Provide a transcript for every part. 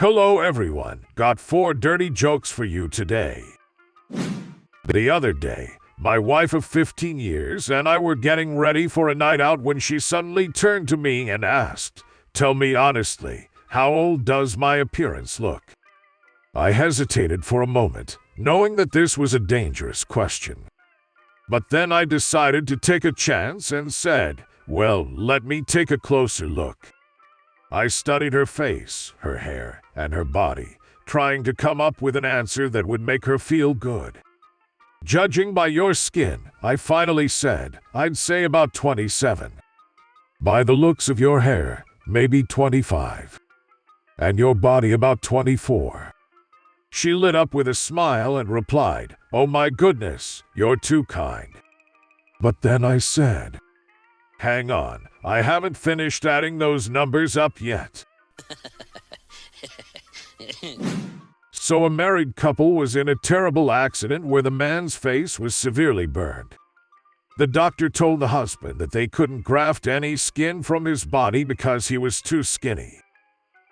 Hello everyone, got 4 dirty jokes for you today. The other day, my wife of 15 years and I were getting ready for a night out when she suddenly turned to me and asked, "Tell me honestly, how old does my appearance look?" I hesitated for a moment, knowing that this was a dangerous question. But then I decided to take a chance and said, "Well, let me take a closer look." I studied her face, her hair, and her body, trying to come up with an answer that would make her feel good. "Judging by your skin," I finally said, "I'd say about 27. By the looks of your hair, maybe 25. And your body about 24. She lit up with a smile and replied, "Oh my goodness, you're too kind." But then I said, "Hang on, I haven't finished adding those numbers up yet." So a married couple was in a terrible accident where the man's face was severely burned. The doctor told the husband that they couldn't graft any skin from his body because he was too skinny.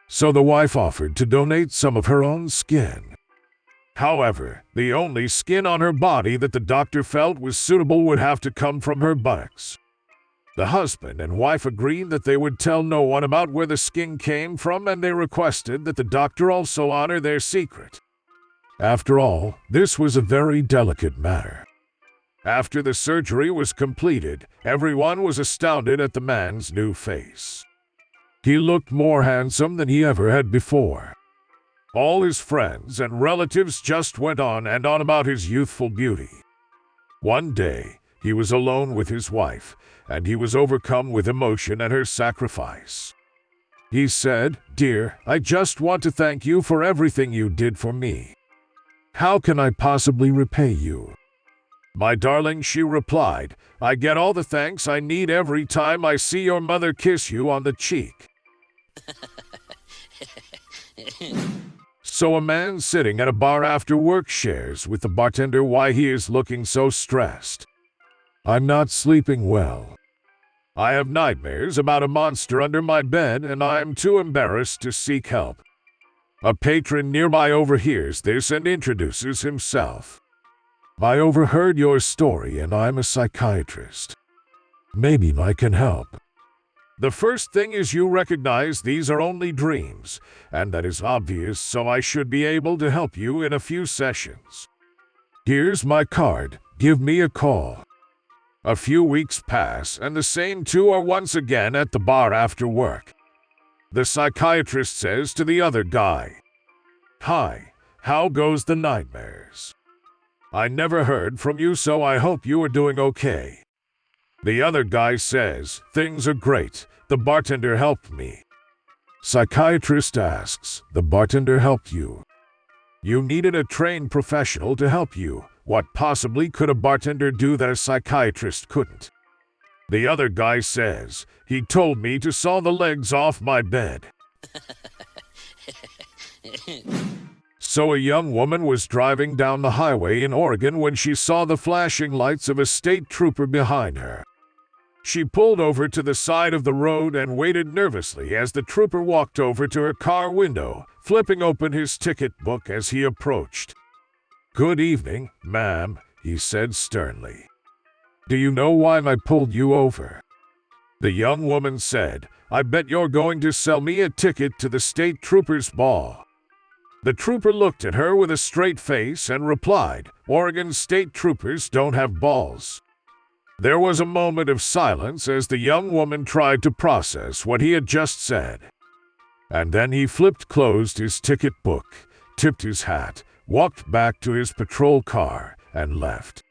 So the wife offered to donate some of her own skin. However, the only skin on her body that the doctor felt was suitable would have to come from her buttocks. The husband and wife agreed that they would tell no one about where the skin came from, and they requested that the doctor also honor their secret. After all, this was a very delicate matter. After the surgery was completed, everyone was astounded at the man's new face. He looked more handsome than he ever had before. All his friends and relatives just went on and on about his youthful beauty. One day, he was alone with his wife, and he was overcome with emotion at her sacrifice. He said, "Dear, I just want to thank you for everything you did for me. How can I possibly repay you?" "My darling," she replied, "I get all the thanks I need every time I see your mother kiss you on the cheek." So a man sitting at a bar after work shares with the bartender why he is looking so stressed. "I'm not sleeping well. I have nightmares about a monster under my bed and I'm too embarrassed to seek help." A patron nearby overhears this and introduces himself. "I overheard your story and I'm a psychiatrist. Maybe I can help." "The first thing is you recognize these are only dreams, and that is obvious, so I should be able to help you in a few sessions. Here's my card, give me a call." A few weeks pass, and the same two are once again at the bar after work. The psychiatrist says to the other guy, "Hi, how goes the nightmares? I never heard from you, so I hope you are doing okay." The other guy says, "Things are great, the bartender helped me." Psychiatrist asks, "The bartender helped you? You needed a trained professional to help you. What possibly could a bartender do that a psychiatrist couldn't?" The other guy says, "He told me to saw the legs off my bed." So a young woman was driving down the highway in Oregon when she saw the flashing lights of a state trooper behind her. She pulled over to the side of the road and waited nervously as the trooper walked over to her car window, flipping open his ticket book as he approached. "Good evening, ma'am," he said sternly. "Do you know why I pulled you over?" The young woman said, "I bet you're going to sell me a ticket to the state trooper's ball." The trooper looked at her with a straight face and replied, "Oregon state troopers don't have balls." There was a moment of silence as the young woman tried to process what he had just said. And then he closed his ticket book, tipped his hat, walked back to his patrol car, and left.